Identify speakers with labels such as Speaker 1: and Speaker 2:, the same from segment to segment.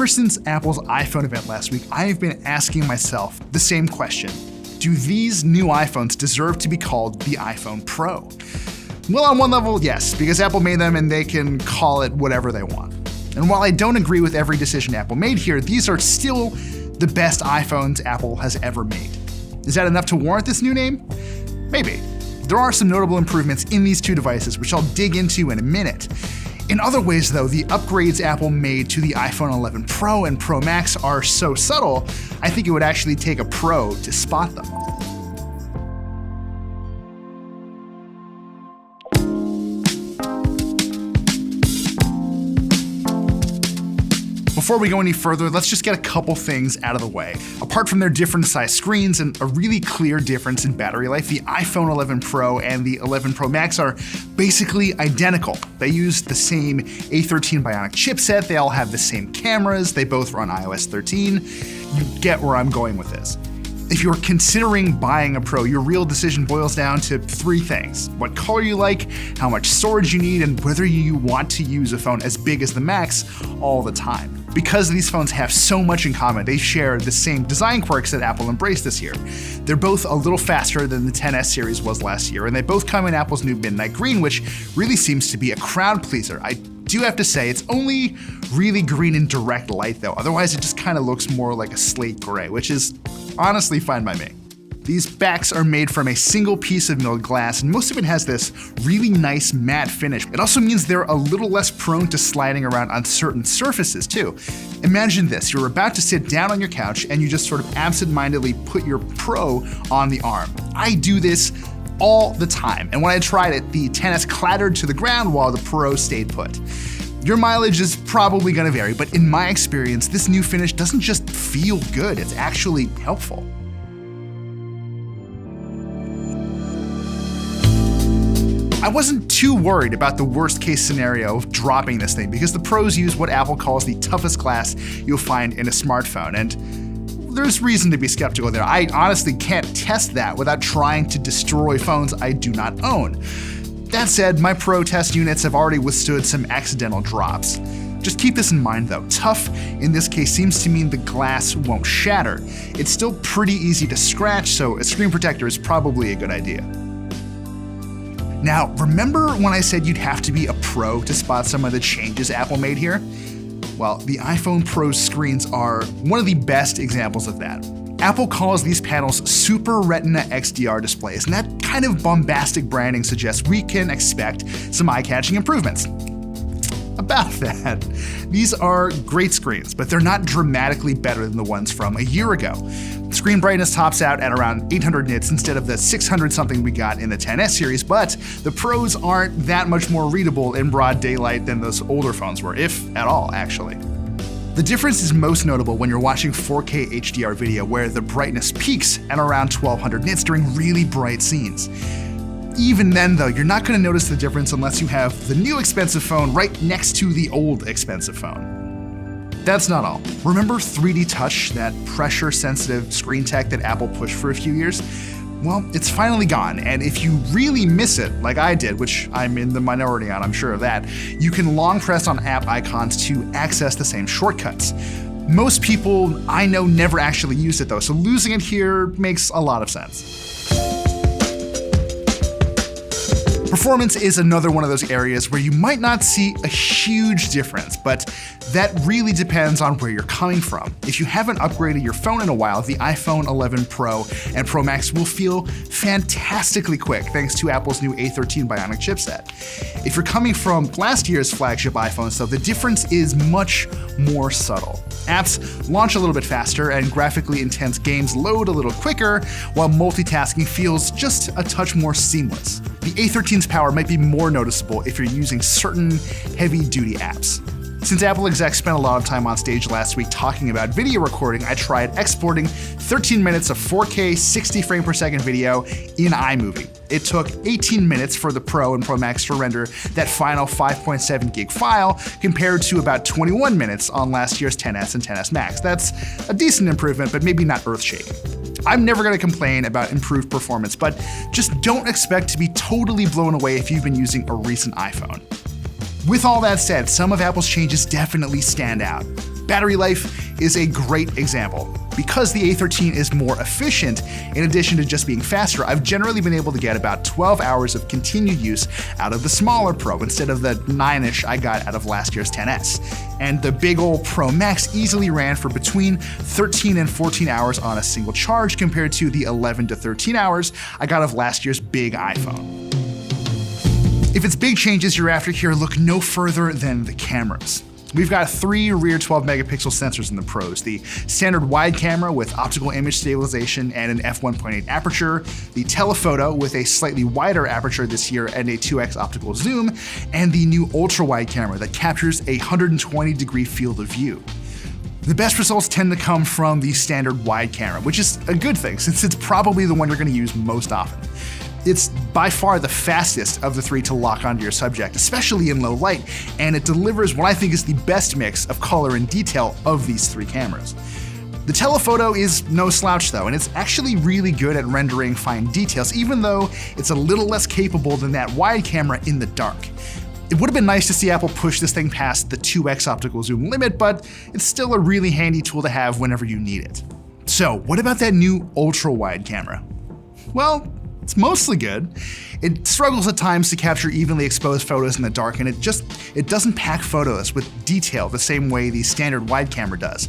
Speaker 1: Ever since Apple's iPhone event last week, I have been asking myself the same question. Do these new iPhones deserve to be called the iPhone Pro? Well, on one level, yes, because Apple made them and they can call it whatever they want. And while I don't agree with every decision Apple made here, these are still the best iPhones Apple has ever made. Is that enough to warrant this new name? Maybe. There are some notable improvements in these two devices, which I'll dig into in a minute. In other ways, though, the upgrades Apple made to the iPhone 11 Pro and Pro Max are so subtle, I think it would actually take a pro to spot them. Before we go any further, let's just get a couple things out of the way. Apart from their different size screens and a really clear difference in battery life, the iPhone 11 Pro and the 11 Pro Max are basically identical. They use the same A13 Bionic chipset, they all have the same cameras, they both run iOS 13. You get where I'm going with this. If you're considering buying a Pro, your real decision boils down to three things: what color you like, how much storage you need, and whether you want to use a phone as big as the Max all the time. Because these phones have so much in common, they share the same design quirks that Apple embraced this year. They're both a little faster than the XS series was last year, and they both come in Apple's new Midnight Green, which really seems to be a crowd pleaser. I do have to say, it's only really green in direct light though, otherwise it just kind of looks more like a slate gray, which is honestly fine by me. These backs are made from a single piece of milled glass, and most of it has this really nice matte finish. It also means they're a little less prone to sliding around on certain surfaces too. Imagine this, you're about to sit down on your couch and you just sort of absentmindedly put your Pro on the arm. I do this all the time, and when I tried it, the XS clattered to the ground while the Pro stayed put. Your mileage is probably gonna vary, but in my experience, this new finish doesn't just feel good, it's actually helpful. I wasn't too worried about the worst case scenario of dropping this thing because the Pros use what Apple calls the toughest glass you'll find in a smartphone, and there's reason to be skeptical there. I honestly can't test that without trying to destroy phones I do not own. That said, my Pro test units have already withstood some accidental drops. Just keep this in mind though, tough in this case seems to mean the glass won't shatter. It's still pretty easy to scratch, so a screen protector is probably a good idea. Now, remember when I said you'd have to be a pro to spot some of the changes Apple made here? Well, the iPhone Pro's screens are one of the best examples of that. Apple calls these panels Super Retina XDR displays, and that kind of bombastic branding suggests we can expect some eye-catching improvements. About that, these are great screens, but they're not dramatically better than the ones from a year ago. Screen brightness tops out at around 800 nits instead of the 600 something we got in the XS series, but the Pros aren't that much more readable in broad daylight than those older phones were, if at all, actually. The difference is most notable when you're watching 4K HDR video, where the brightness peaks at around 1200 nits during really bright scenes. Even then though, you're not going to notice the difference unless you have the new expensive phone right next to the old expensive phone. That's not all. Remember 3D Touch, that pressure-sensitive screen tech that Apple pushed for a few years? Well, it's finally gone, and if you really miss it, like I did, which I'm in the minority on, I'm sure of that, you can long press on app icons to access the same shortcuts. Most people I know never actually used it though, so losing it here makes a lot of sense. Performance is another one of those areas where you might not see a huge difference, but that really depends on where you're coming from. If you haven't upgraded your phone in a while, the iPhone 11 Pro and Pro Max will feel fantastically quick thanks to Apple's new A13 Bionic chipset. If you're coming from last year's flagship iPhones though, the difference is much more subtle. Apps launch a little bit faster and graphically intense games load a little quicker, while multitasking feels just a touch more seamless. The A13's power might be more noticeable if you're using certain heavy-duty apps. Since Apple execs spent a lot of time on stage last week talking about video recording, I tried exporting 13 minutes of 4K 60 frame per second video in iMovie. It took 18 minutes for the Pro and Pro Max to render that final 5.7 gig file, compared to about 21 minutes on last year's XS and XS Max. That's a decent improvement, but maybe not earth-shaking. I'm never gonna complain about improved performance, but just don't expect to be totally blown away if you've been using a recent iPhone. With all that said, some of Apple's changes definitely stand out. Battery life is a great example. Because the A13 is more efficient, in addition to just being faster, I've generally been able to get about 12 hours of continued use out of the smaller Pro instead of the 9-ish I got out of last year's XS. And the big ol' Pro Max easily ran for between 13 and 14 hours on a single charge compared to the 11 to 13 hours I got of last year's big iPhone. If it's big changes you're after here, look no further than the cameras. We've got 3 rear 12 megapixel sensors in the Pros, the standard wide camera with optical image stabilization and an f1.8 aperture, the telephoto with a slightly wider aperture this year and a 2x optical zoom, and the new ultra-wide camera that captures a 120-degree field of view. The best results tend to come from the standard wide camera, which is a good thing since it's probably the one you're going to use most often. It's by far the fastest of the 3 to lock onto your subject, especially in low light, and it delivers what I think is the best mix of color and detail of these 3 cameras. The telephoto is no slouch though, and it's actually really good at rendering fine details, even though it's a little less capable than that wide camera in the dark. It would have been nice to see Apple push this thing past the 2x optical zoom limit, but it's still a really handy tool to have whenever you need it. So what about that new ultra-wide camera? Well, it's mostly good. It struggles at times to capture evenly exposed photos in the dark, and it doesn't pack photos with detail the same way the standard wide camera does.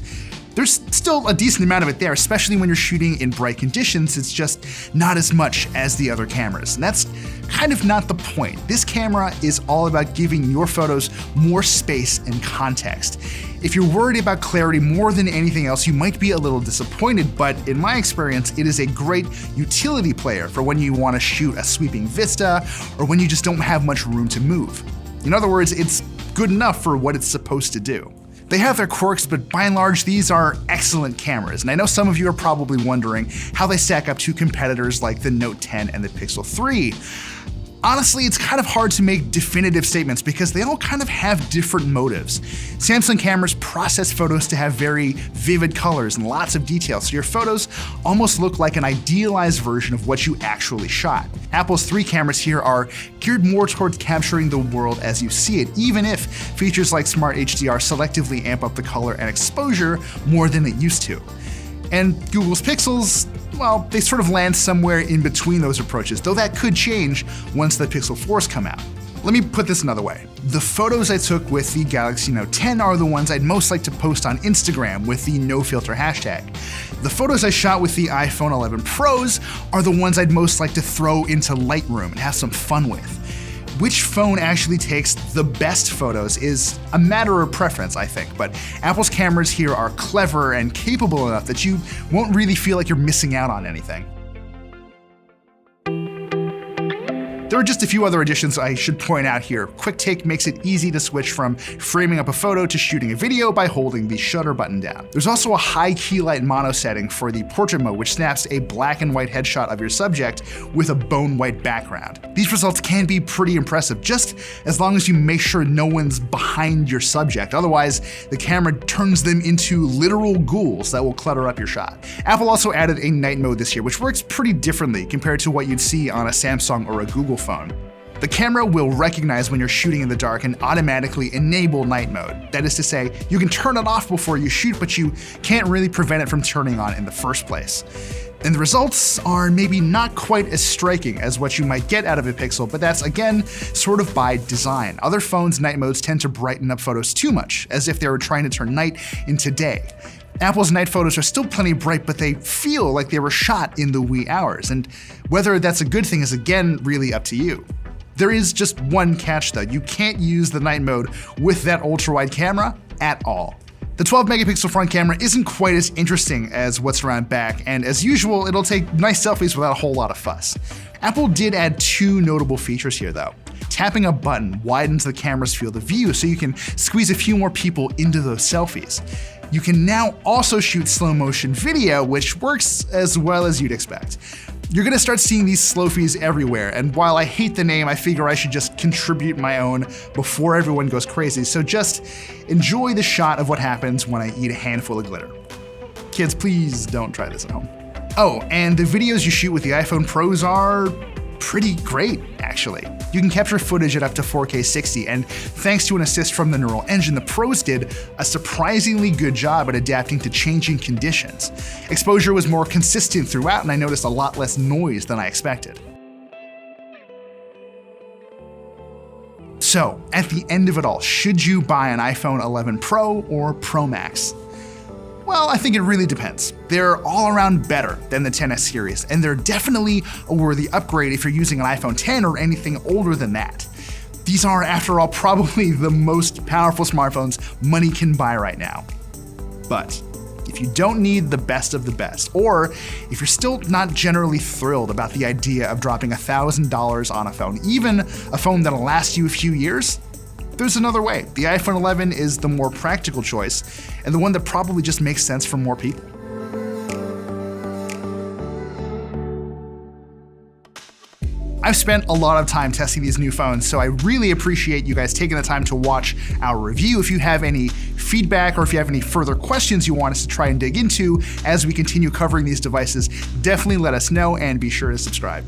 Speaker 1: There's still a decent amount of it there, especially when you're shooting in bright conditions. It's just not as much as the other cameras, and that's kind of not the point. This camera is all about giving your photos more space and context. If you're worried about clarity more than anything else, you might be a little disappointed, but in my experience, it is a great utility player for when you want to shoot a sweeping vista or when you just don't have much room to move. In other words, it's good enough for what it's supposed to do. They have their quirks, but by and large, these are excellent cameras, and I know some of you are probably wondering how they stack up to competitors like the Note 10 and the Pixel 3. Honestly, it's kind of hard to make definitive statements because they all kind of have different motives. Samsung cameras process photos to have very vivid colors and lots of detail, so your photos almost look like an idealized version of what you actually shot. Apple's 3 cameras here are geared more towards capturing the world as you see it, even if features like Smart HDR selectively amp up the color and exposure more than it used to. And Google's Pixels, well, they sort of land somewhere in between those approaches, though that could change once the Pixel 4s come out. Let me put this another way. The photos I took with the Galaxy Note 10 are the ones I'd most like to post on Instagram with the no-filter hashtag. The photos I shot with the iPhone 11 Pros are the ones I'd most like to throw into Lightroom and have some fun with. Which phone actually takes the best photos is a matter of preference, I think, but Apple's cameras here are clever and capable enough that you won't really feel like you're missing out on anything. There are just a few other additions I should point out here. Quick Take makes it easy to switch from framing up a photo to shooting a video by holding the shutter button down. There's also a high key light mono setting for the portrait mode, which snaps a black and white headshot of your subject with a bone white background. These results can be pretty impressive, just as long as you make sure no one's behind your subject. Otherwise, the camera turns them into literal ghouls that will clutter up your shot. Apple also added a night mode this year, which works pretty differently compared to what you'd see on a Samsung or a Google phone. The camera will recognize when you're shooting in the dark and automatically enable night mode. That is to say, you can turn it off before you shoot, but you can't really prevent it from turning on in the first place. And the results are maybe not quite as striking as what you might get out of a Pixel, but that's again sort of by design. Other phones' night modes tend to brighten up photos too much, as if they were trying to turn night into day. Apple's night photos are still plenty bright, but they feel like they were shot in the wee hours, and whether that's a good thing is again really up to you. There is just one catch though, you can't use the night mode with that ultra-wide camera at all. The 12 megapixel front camera isn't quite as interesting as what's around back, and as usual, it'll take nice selfies without a whole lot of fuss. Apple did add 2 notable features here though. Tapping a button widens the camera's field of view so you can squeeze a few more people into those selfies. You can now also shoot slow motion video, which works as well as you'd expect. You're gonna start seeing these Slofies everywhere, and while I hate the name, I figure I should just contribute my own before everyone goes crazy, so just enjoy the shot of what happens when I eat a handful of glitter. Kids, please don't try this at home. Oh, and the videos you shoot with the iPhone Pros are pretty great, actually. You can capture footage at up to 4K 60, and thanks to an assist from the neural engine, the pros did a surprisingly good job at adapting to changing conditions. Exposure was more consistent throughout, and I noticed a lot less noise than I expected. So, at the end of it all, should you buy an iPhone 11 Pro or Pro Max? Well, I think it really depends. They're all around better than the XS series, and they're definitely a worthy upgrade if you're using an iPhone 10 or anything older than that. These are, after all, probably the most powerful smartphones money can buy right now. But if you don't need the best of the best, or if you're still not generally thrilled about the idea of dropping $1,000 on a phone, even a phone that'll last you a few years, there's another way. The iPhone 11 is the more practical choice, and the one that probably just makes sense for more people. I've spent a lot of time testing these new phones, so I really appreciate you guys taking the time to watch our review. If you have any feedback or if you have any further questions you want us to try and dig into as we continue covering these devices, definitely let us know and be sure to subscribe.